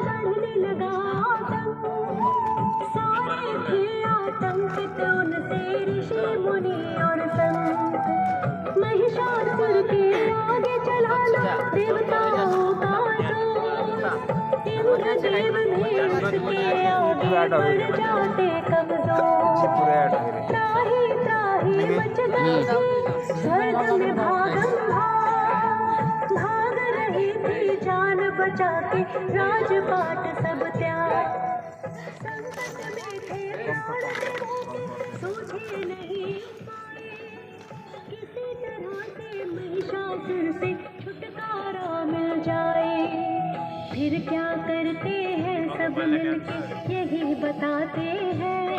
बढ़ने लगा आतंक, सारे थे आतंकित उनसे ऋषि मुनि और संत। महिषासुर के आगे चला देवताओं का जोर, इंद्रदेव भी उसके आगे बढ़ जाते कमजोर। त्राही त्राही मच गई थी स्वर्ग में भागम भाग, भाग रही थी जान बचा के राजपाट सब त्याग। संकट में थे प्राण देवों के सूझे नहीं उपाय, किसी तरह से महिषासुर से छुटकारा मिल जाए। फिर क्या करते हैं सब मिलके यही बताते हैं,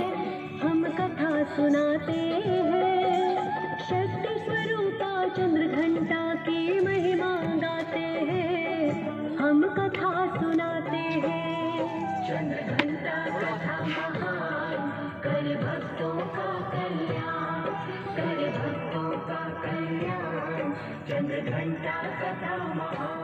हम कथा सुनाते हैं। शक्ति स्वरूपा चंद्र घंटा की महिमा गाते हैं, हम कथा सुनाते हैं। चंद्र घंटा कथा महान, कर भक्तों का कल्याण, कर भक्तों का कल्याण। चंद्र घंटा कथा महान।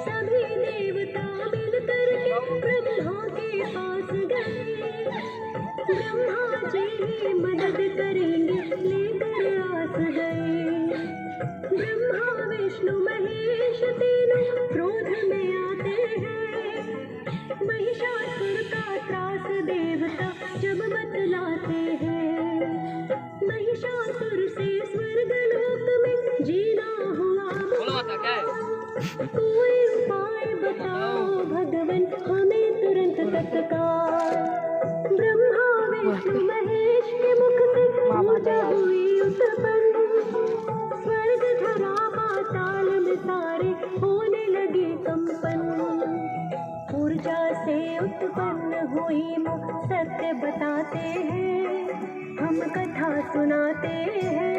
सभी देवता मिलकर के ब्रह्मा के पास गए, ब्रह्मा जी ही मदद करेंगे लेकर आस गए। ब्रह्मा विष्णु महेश तीनों क्रोध में आते हैं, महिषासुर का त्रास देवता जब बतलाते हैं। महिषासुर से स्वर्गलोक में जीना हुआ कोई उपाय बताओ भगवन हमें तुरंत तत्काल। ब्रह्मा विष्णु महेश के मुख से ऊर्जा हुई उत्पन्न, स्वर्ग धरा पाताल में सारे होने लगे कंपन। ऊर्जा से उत्पन्न हुई सत्य बताते हैं, हम कथा सुनाते हैं।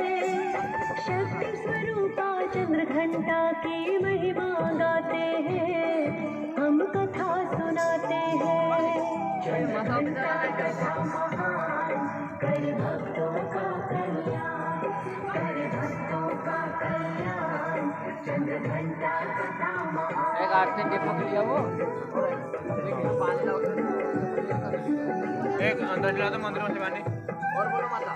शक्ति स्वरूपा चंद्र घंटा की महिमा गाते हैं, हम कथा सुनाते हैं। चंद्र घंटा कथा महान, कर भक्तों का कल्याण, कर भक्तों का कल्याण। चंद्र घंटा कथा महान। एक आठ से पकड़ लिया वो एक अंदर चला तो मंदिर में पानी और बोलो माता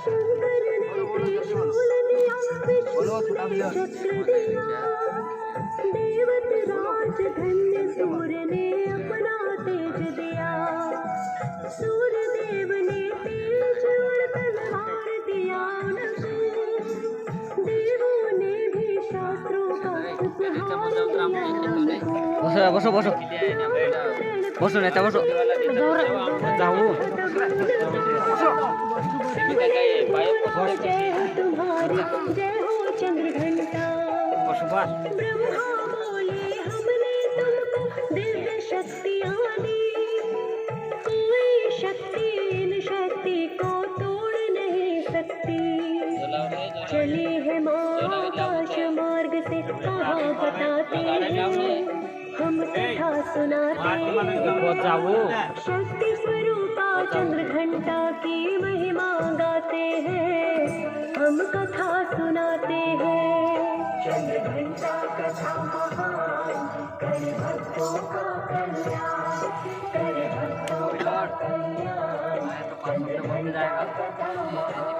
शंकर ने त्रिशूल दिया, विष्णु ने चक्र दिया, देवतराज धन्य सूर्य ने अपना तेज दिया। सूर्य देव ने तेज और तलवार दिया उनको, देवों ने भी शास्त्रों का उपहार दिया उनको। बसो बसो बसो नेता बसो जाओ जय हो तुम्हारी, जय हो चंद्र घंटा। ब्रह्मा बोले हमने तुमको दिव्य शक्तियाँ दी, कोई शक्ति इन शक्ति को तोड़ नहीं सकती। चली है माँ आकाश मार्ग से कहाँ बताते हैं, हम कथा सुनाते हैं। शक्ति स्वरूपा चंद्र घंटा की महिमा गाते हैं, हम कथा सुनाते हैं। चंद्र घंटा कथा महान, कर भक्तों का कल्याण, कर भक्तों का कल्याण। चंद्र घंटा कथा महान।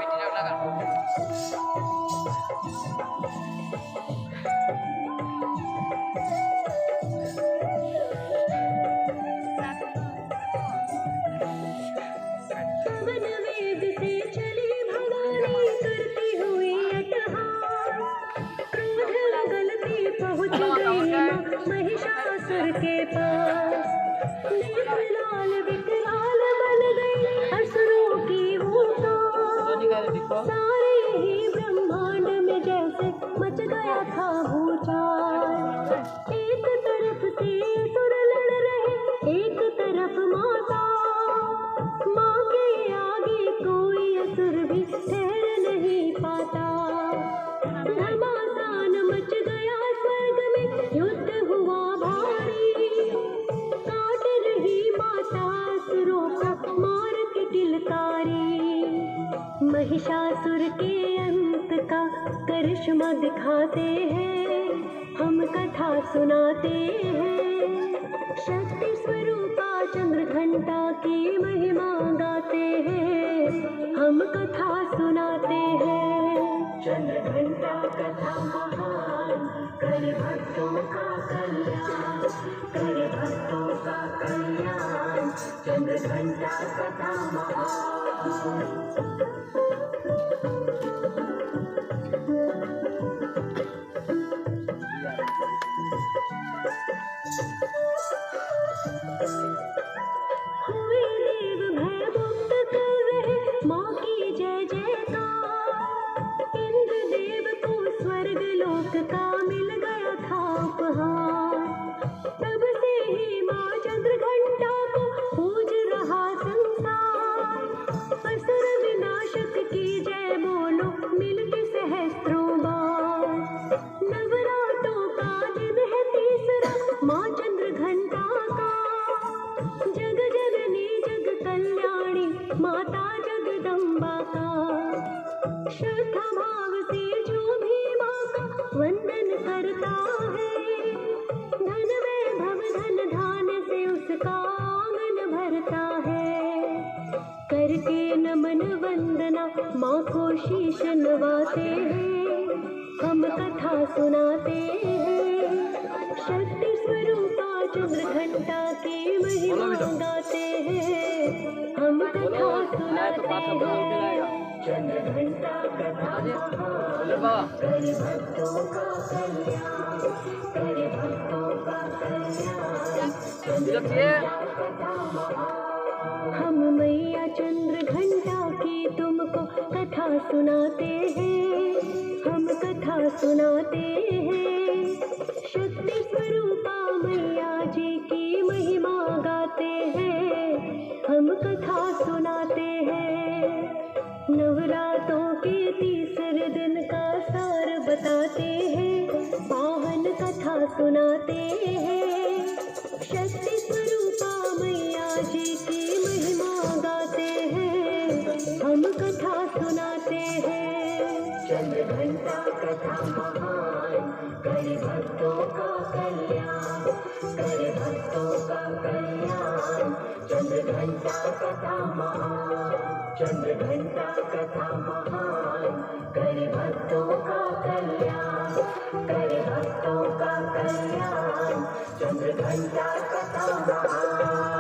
पवन वेग से चली भवानी करती हुई अट्टहास, क्रोध गलती पहुँच गई माँ महिषासुर के पास। देवलाल विकराल बन गई असुरों की वो ताक, सारे ही ब्रह्मांड में जैसे मच गया था भूचाल। एक तरफ से असुर लड़ रहे, एक तरफ माता, माँ के आगे कोई असुर भी ठहर नहीं पाता। घमासान मच गया स्वर्ग में, युद्ध हुआ भारी। करिश्मा दिखाते हैं, हम कथा सुनाते हैं। शक्ति स्वरूपा चंद्र घंटा की महिमा गाते हैं, हम कथा सुनाते हैं। चंद्र घंटा कथा महान, कर भक्तों का कल्याण, कर भक्तों का कल्याण। चंद्र घंटा कथा महान। हुए देव भय मुक्त कर रहे, माँ की जय जयकार। इंद्र देव को स्वर्ग लोक का मिल गया था उपहार। तब से ही माँ चंद्र घंटा को पूज रहा संसार। असुर विनाशक की जय बोलो मिलके सहस्त्रों बार। नवरात्रों का दिन है तीसरा माँ चंद्र घंटा का। जग जननी जग कल्याणी माता जगदम्बा का। श्रद्धा भाव से जो भी माँ का वंदन करता है, धन वैभव धन धान से उसका आंगन भरता है। करके नमन वंदना माँ को शीश नवाते हैं, हम कथा सुनाते हैं। शक्ति स्वरूपा चंद्र घंटा की महिमा गाते हैं, हम कथा सुनाते हैं। चंद्र घंटा कथा महान, कर भक्तों का कल्याण, कर भक्तों का कल्याण। चंद्र घंटा कथा महान। हम मैया चंद्र घंटा की तुमको कथा सुनाते हैं, हम कथा सुनाते हैं। शक्ति स्वरूपा मैया जी की महिमा गाते हैं, हम कथा सुनाते हैं। नवरात्रों के तीसरे दिन का सार बताते हैं, पावन कथा सुनाते हैं। शक्ति स्वरूपा मैया जी की महिमा गाते हैं, हम कथा सुनाते हैं। चंद्र घंटा कथा महान, कर भक्तों का कल्याण, कर भक्तों का कल्याण। चंद्र घंटा कथा महान, चंद्र घंटा कथा महान, कर भक्तों का कल्याण, कर भक्तों का कल्याण। चंद्र घंटा कथा महान।